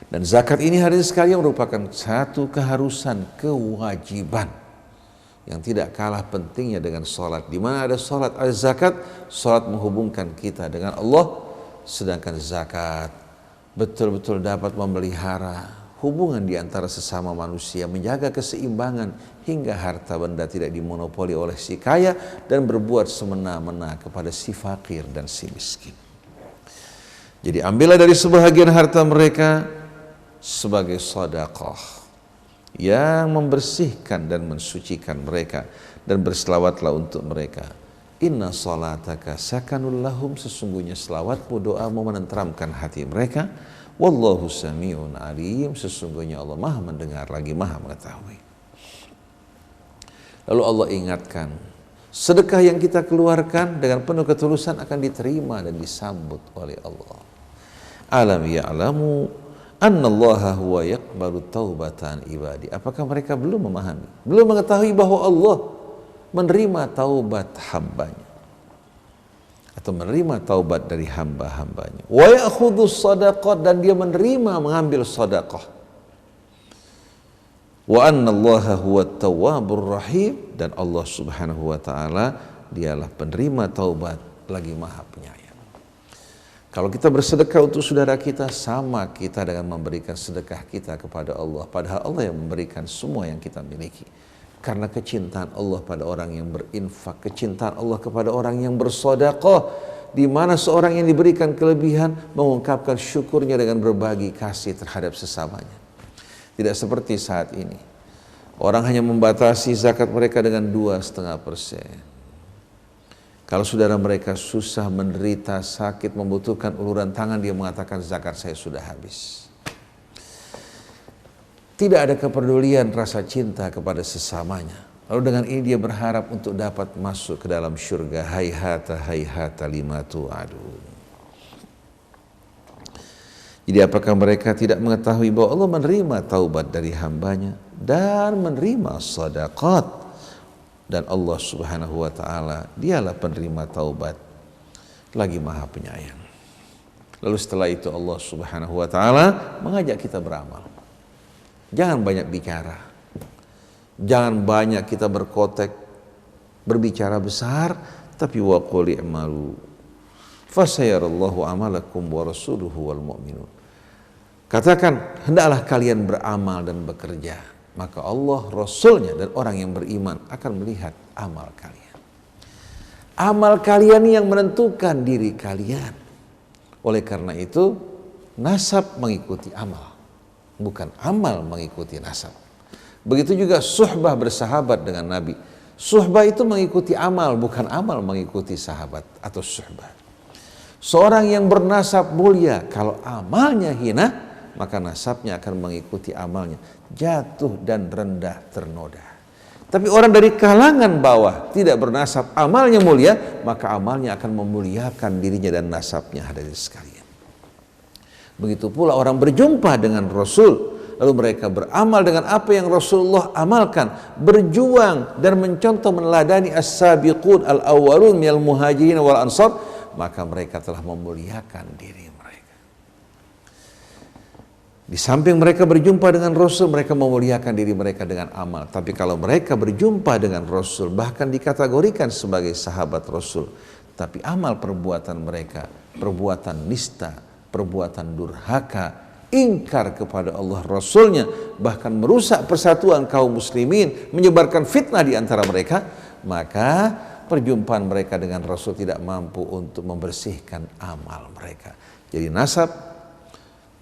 Dan zakat ini hadirin sekalian merupakan satu keharusan, kewajiban yang tidak kalah pentingnya dengan sholat. Di mana ada sholat, ada zakat. Sholat menghubungkan kita dengan Allah, sedangkan zakat betul-betul dapat memelihara hubungan di antara sesama manusia, menjaga keseimbangan hingga harta benda tidak dimonopoli oleh si kaya dan berbuat semena-mena kepada si fakir dan si miskin. Jadi ambillah dari sebahagian harta mereka sebagai sedekah yang membersihkan dan mensucikan mereka, dan berselawatlah untuk mereka. Inna salataka sakanul lahum, sesungguhnya selawatmu, doamu menenteramkan hati mereka. Wallahu sami'un alim, sesungguhnya Allah maha mendengar lagi maha mengetahui. Lalu Allah ingatkan, sedekah yang kita keluarkan dengan penuh ketulusan akan diterima dan disambut oleh Allah. Alam ya'lamu annallaha huwa yaqbalu taubatan ibadi. Apakah mereka belum memahami, belum mengetahui bahwa Allah menerima taubat hambanya, atau menerima taubat dari hamba-hambanya. Wa ya'khudus sadaqat, dan dia menerima mengambil sedekah. Wa annallaha huwat tawwabur rahim, dan Allah Subhanahu wa taala dialah penerima taubat lagi maha penyayang. Kalau kita bersedekah untuk saudara kita, sama kita dengan memberikan sedekah kita kepada Allah, padahal Allah yang memberikan semua yang kita miliki. Karena kecintaan Allah pada orang yang berinfak, kecintaan Allah kepada orang yang bersedekah, di mana seorang yang diberikan kelebihan mengungkapkan syukurnya dengan berbagi kasih terhadap sesamanya. Tidak seperti saat ini, orang hanya membatasi zakat mereka dengan 2,5%. Kalau saudara mereka susah, menderita, sakit, membutuhkan uluran tangan, dia mengatakan zakat saya sudah habis. Tidak ada kepedulian rasa cinta kepada sesamanya. Lalu dengan ini dia berharap untuk dapat masuk ke dalam syurga. Hayhata lima tu'adun. Jadi apakah mereka tidak mengetahui bahwa Allah menerima taubat dari hambanya dan menerima sedekah? Dan Allah Subhanahu wa ta'ala dialah penerima taubat lagi maha penyayang. Lalu setelah itu Allah Subhanahu wa ta'ala mengajak kita beramal. Jangan banyak bicara, jangan banyak kita berkotek, berbicara besar, tapi wa qul i'malu fasayarallahu amalakum wa rasuluhu wal mu'minun. Katakan, hendaklah kalian beramal dan bekerja, maka Allah, Rasulnya, dan orang yang beriman akan melihat amal kalian. Amal kalian yang menentukan diri kalian. Oleh karena itu, nasab mengikuti amal, bukan amal mengikuti nasab. Begitu juga suhbah bersahabat dengan Nabi. Suhbah itu mengikuti amal, bukan amal mengikuti sahabat atau suhbah. Seorang yang bernasab mulia, kalau amalnya hina, maka nasabnya akan mengikuti amalnya. Jatuh dan rendah ternoda. Tapi orang dari kalangan bawah, tidak bernasab, amalnya mulia, maka amalnya akan memuliakan dirinya dan nasabnya, hadirin sekalian. Begitu pula orang berjumpa dengan Rasul, lalu mereka beramal dengan apa yang Rasulullah amalkan, berjuang dan mencontoh meneladani as-sabiqun al-awwalun minal muhajirin wal ansar, maka mereka telah memuliakan diri mereka. Di samping mereka berjumpa dengan Rasul, mereka memuliakan diri mereka dengan amal. Tapi kalau mereka berjumpa dengan Rasul, bahkan dikategorikan sebagai sahabat Rasul, tapi amal perbuatan mereka, perbuatan nista, perbuatan durhaka, ingkar kepada Allah Rasulnya, bahkan merusak persatuan kaum muslimin, menyebarkan fitnah di antara mereka, maka perjumpaan mereka dengan Rasul tidak mampu untuk membersihkan amal mereka. Jadi nasab,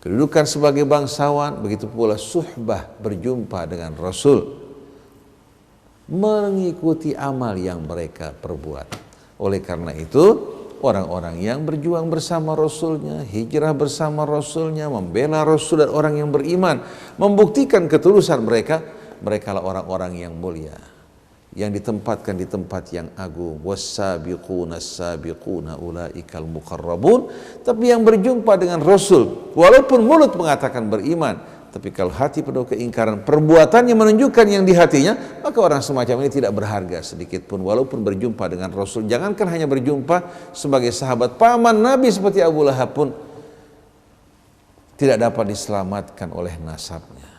kedudukan sebagai bangsawan, begitu pula suhbah berjumpa dengan Rasul, mengikuti amal yang mereka perbuat. Oleh karena itu, orang-orang yang berjuang bersama Rasulnya, hijrah bersama Rasulnya, membela Rasul dan orang yang beriman, membuktikan ketulusan mereka, mereka lah orang-orang yang mulia, yang ditempatkan di tempat yang agung. Was-sabiquna as-sabiquna ulaikal muqarrabun. Tapi yang berjumpa dengan Rasul, walaupun mulut mengatakan beriman, tapi kalau hati penuh keingkaran, perbuatannya menunjukkan yang di hatinya, maka orang semacam ini tidak berharga sedikit pun walaupun berjumpa dengan Rasul. Jangankan hanya berjumpa sebagai sahabat, paman Nabi seperti Abu Lahab pun tidak dapat diselamatkan oleh nasabnya.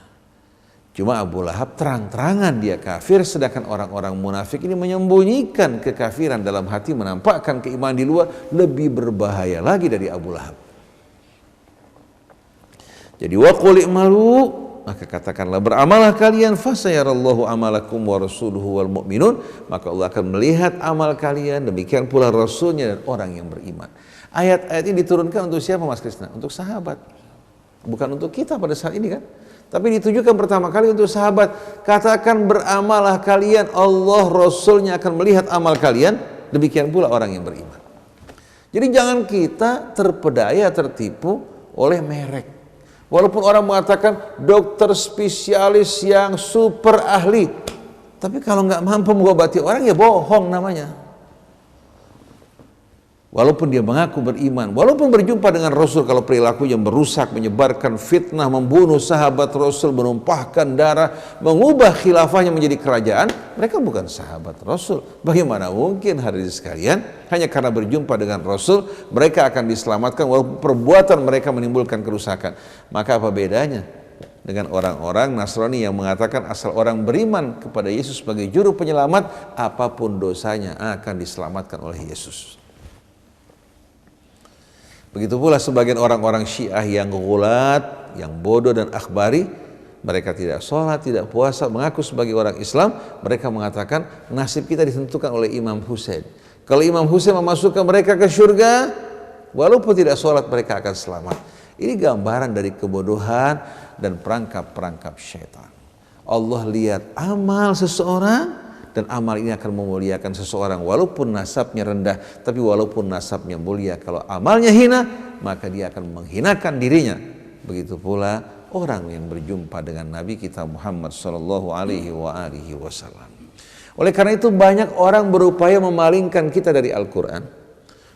Cuma Abu Lahab terang-terangan dia kafir, sedangkan orang-orang munafik ini menyembunyikan kekafiran dalam hati, menampakkan keimanan di luar, lebih berbahaya lagi dari Abu Lahab. Jadi waqul i'malu, maka katakanlah beramalah kalian, fasayarallahu amalakum wa rasuluhu wal mu'minun, maka Allah akan melihat amal kalian, demikian pula Rasulnya dan orang yang beriman. Ayat-ayat ini diturunkan untuk siapa, Mas Krisna? Untuk sahabat, bukan untuk kita pada saat ini kan, tapi ditujukan pertama kali untuk sahabat. Katakan beramalah kalian, Allah Rasulnya akan melihat amal kalian, demikian pula orang yang beriman. Jadi jangan kita terpedaya, tertipu oleh merek. Walaupun orang mengatakan dokter spesialis yang super ahli, tapi kalau nggak mampu mengobati orang, ya bohong namanya. Walaupun dia mengaku beriman, walaupun berjumpa dengan Rasul, kalau perilakunya merusak, menyebarkan fitnah, membunuh sahabat Rasul, menumpahkan darah, mengubah khilafahnya menjadi kerajaan, mereka bukan sahabat Rasul. Bagaimana mungkin hadirin sekalian, hanya karena berjumpa dengan Rasul, mereka akan diselamatkan walaupun perbuatan mereka menimbulkan kerusakan. Maka apa bedanya dengan orang-orang Nasrani yang mengatakan asal orang beriman kepada Yesus sebagai juru penyelamat, apapun dosanya akan diselamatkan oleh Yesus. Begitu pula sebagian orang-orang Syiah yang gulat, yang bodoh dan akhbari, mereka tidak sholat, tidak puasa, mengaku sebagai orang Islam, mereka mengatakan nasib kita ditentukan oleh Imam Husain. Kalau Imam Husain memasukkan mereka ke surga, walaupun tidak sholat mereka akan selamat. Ini gambaran dari kebodohan dan perangkap-perangkap syaitan. Allah lihat amal seseorang, dan amal ini akan memuliakan seseorang walaupun nasabnya rendah, tapi walaupun nasabnya mulia. Kalau amalnya hina, maka dia akan menghinakan dirinya. Begitu pula orang yang berjumpa dengan Nabi kita Muhammad sallallahu alaihi wasallam. Oleh karena itu banyak orang berupaya memalingkan kita dari Al-Quran,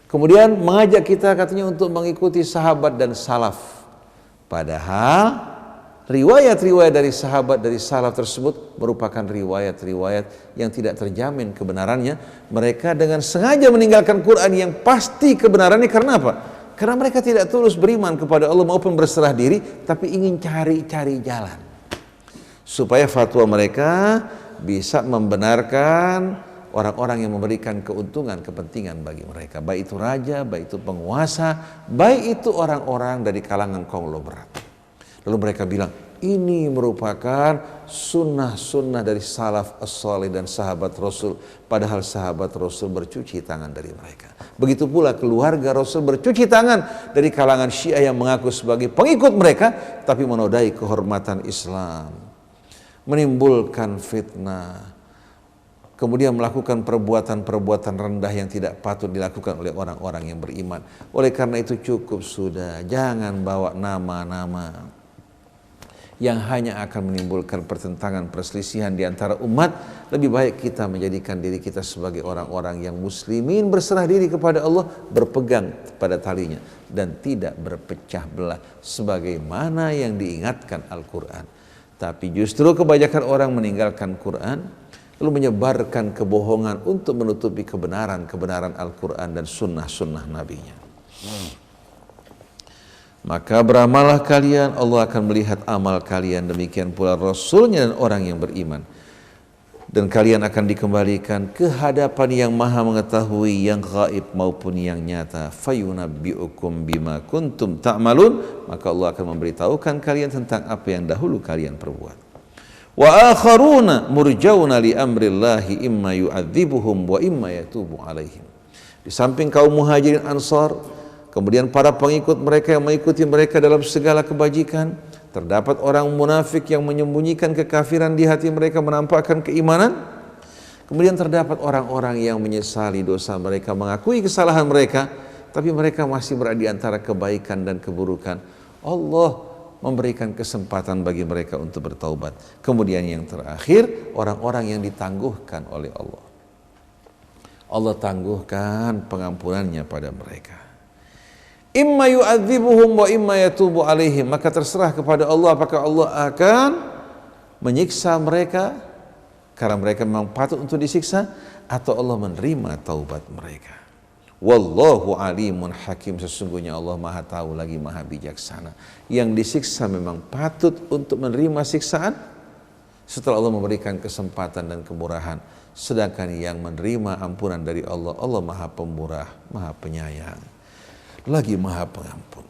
kemudian mengajak kita katanya untuk mengikuti sahabat dan salaf. Padahal riwayat-riwayat dari sahabat, dari salaf tersebut merupakan riwayat-riwayat yang tidak terjamin kebenarannya. Mereka dengan sengaja meninggalkan Quran yang pasti kebenarannya. Karena apa? Karena mereka tidak tulus beriman kepada Allah maupun berserah diri, tapi ingin cari-cari jalan supaya fatwa mereka bisa membenarkan orang-orang yang memberikan keuntungan, kepentingan bagi mereka, baik itu raja, baik itu penguasa, baik itu orang-orang dari kalangan konglomerat. Lalu mereka bilang, ini merupakan sunnah-sunnah dari salaf as-salih dan sahabat Rasul. Padahal sahabat Rasul bercuci tangan dari mereka. Begitu pula keluarga Rasul bercuci tangan dari kalangan Syiah yang mengaku sebagai pengikut mereka, tapi menodai kehormatan Islam, menimbulkan fitnah, kemudian melakukan perbuatan-perbuatan rendah yang tidak patut dilakukan oleh orang-orang yang beriman. Oleh karena itu cukup sudah, jangan bawa nama-nama yang hanya akan menimbulkan pertentangan, perselisihan di antara umat. Lebih baik kita menjadikan diri kita sebagai orang-orang yang muslimin, berserah diri kepada Allah, berpegang pada talinya dan tidak berpecah belah sebagaimana yang diingatkan Al-Quran. Tapi justru kebanyakan orang meninggalkan Quran lalu menyebarkan kebohongan untuk menutupi kebenaran Al-Quran dan sunnah-sunnah Nabi-Nya. Maka beramallah kalian, Allah akan melihat amal kalian, demikian pula Rasulnya dan orang yang beriman. Dan kalian akan dikembalikan ke hadapan yang maha mengetahui yang gaib maupun yang nyata. Fayunabbi'ukum bima kuntum ta'malun, maka Allah akan memberitahukan kalian tentang apa yang dahulu kalian perbuat. Wa akharuna murjauna li amrillahi imma yu'adzibuhum wa imma yatubu alaihim. Di samping kaum Muhajirin Ansar, kemudian para pengikut mereka yang mengikuti mereka dalam segala kebajikan, terdapat orang munafik yang menyembunyikan kekafiran di hati mereka, menampakkan keimanan. Kemudian terdapat orang-orang yang menyesali dosa mereka, mengakui kesalahan mereka, tapi mereka masih berada di antara kebaikan dan keburukan. Allah memberikan kesempatan bagi mereka untuk bertaubat. Kemudian yang terakhir, orang-orang yang ditangguhkan oleh Allah. Allah tangguhkan pengampunannya pada mereka. Imma yu'adzibuhum wa imma yatubu alaihim, maka terserah kepada Allah apakah Allah akan menyiksa mereka karena mereka memang patut untuk disiksa, atau Allah menerima taubat mereka. Wallahu alimun hakim, sesungguhnya Allah maha tahu lagi maha bijaksana. Yang disiksa memang patut untuk menerima siksaan setelah Allah memberikan kesempatan dan kemurahan, sedangkan yang menerima ampunan dari Allah, Allah maha pemurah, maha penyayang, lagi maha pengampun.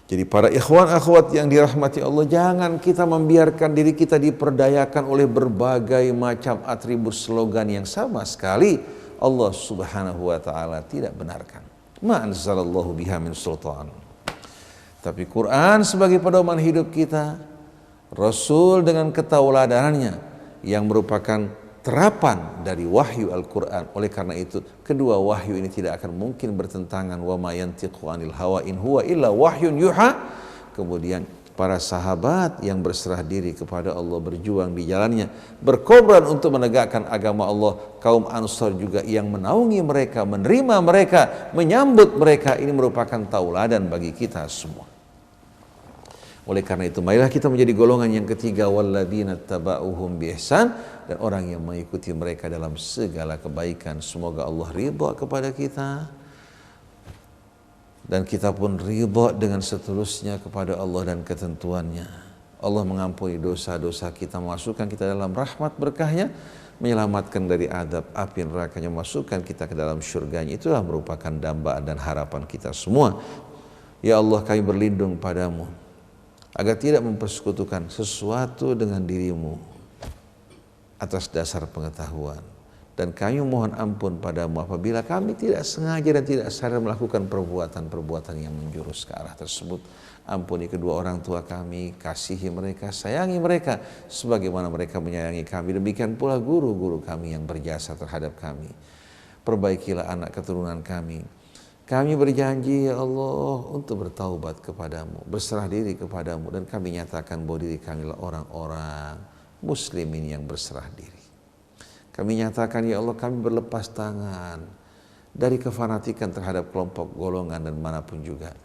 Jadi para ikhwan akhwat yang dirahmati Allah, jangan kita membiarkan diri kita diperdayakan oleh berbagai macam atribut slogan yang sama sekali Allah subhanahu wa ta'ala tidak benarkan. Ma anzalallahu biha min sultan. Tapi Quran sebagai pedoman hidup kita, Rasul dengan ketauladanannya yang merupakan terapan dari wahyu Al-Quran. Oleh karena itu, kedua wahyu ini tidak akan mungkin bertentangan. Wa ma yantiqu anil hawa in huwa illa wahyun yuha. Kemudian para sahabat yang berserah diri kepada Allah, berjuang di jalannya, berkorban untuk menegakkan agama Allah. Kaum Ansar juga yang menaungi mereka, menerima mereka, menyambut mereka. Ini merupakan tauladan bagi kita semua. Oleh karena itu, marilah kita menjadi golongan yang ketiga, walladzina taba'uhum bi ihsan, dan orang yang mengikuti mereka dalam segala kebaikan. Semoga Allah ridha kepada kita dan kita pun ridha dengan seterusnya kepada Allah dan ketentuannya. Allah mengampuni dosa-dosa kita, memasukkan kita dalam rahmat berkahnya, menyelamatkan dari adab api nerakanya, masukkan kita ke dalam syurganya. Itulah merupakan dambaan dan harapan kita semua. Ya Allah, kami berlindung padamu agar tidak mempersekutukan sesuatu dengan dirimu atas dasar pengetahuan. Dan kami mohon ampun padamu apabila kami tidak sengaja dan tidak sadar melakukan perbuatan-perbuatan yang menjurus ke arah tersebut. Ampuni kedua orang tua kami, kasihi mereka, sayangi mereka sebagaimana mereka menyayangi kami. Demikian pula guru-guru kami yang berjasa terhadap kami. Perbaikilah anak keturunan kami. Kami berjanji ya Allah untuk bertaubat kepadamu, berserah diri kepadamu, dan kami nyatakan bahwa diri kami adalah orang-orang muslimin yang berserah diri. Kami nyatakan ya Allah, kami berlepas tangan dari kefanatikan terhadap kelompok, golongan, dan manapun juga.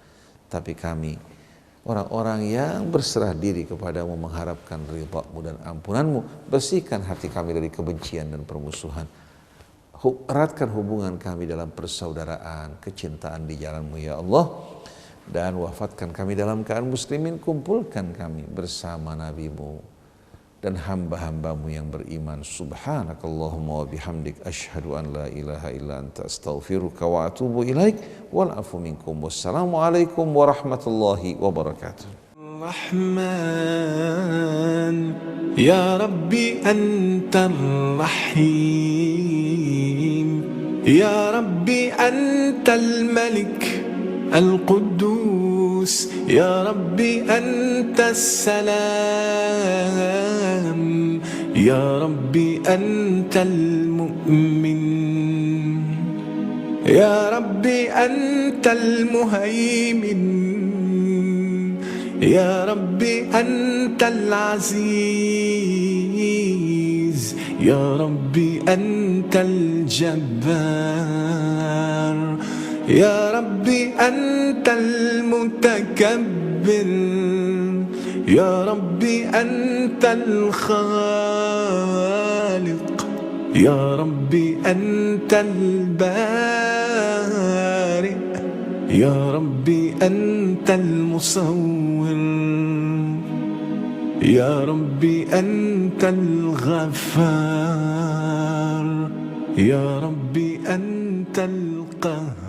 Tapi kami orang-orang yang berserah diri kepadamu, mengharapkan ridha-Mu dan ampunan-Mu. Bersihkan hati kami dari kebencian dan permusuhan. Eratkan hubungan kami dalam persaudaraan, kecintaan di jalan-Mu ya Allah. Dan wafatkan kami dalam keadaan muslimin. Kumpulkan kami bersama Nabi-Mu dan hamba-hambamu yang beriman. Subhanakallahumma wa bihamdik, asyhadu an la ilaha illa anta, astaghfiruka wa atubu ilaik, wal afu minkum. Wassalamualaikum warahmatullahi wabarakatuh. Rahman ya Rabbi antar rahim, ya Rabbi antal malik al-quddus. القدوس يا ربي أنت السلام يا ربي أنت المؤمن يا ربي أنت المهيمن يا ربي أنت العزيز يا ربي أنت الجبار يا ربي أنت المتكبر يا ربي أنت الخالق يا ربي أنت البارئ يا ربي أنت المصور يا ربي أنت الغفار يا ربي أنت القهار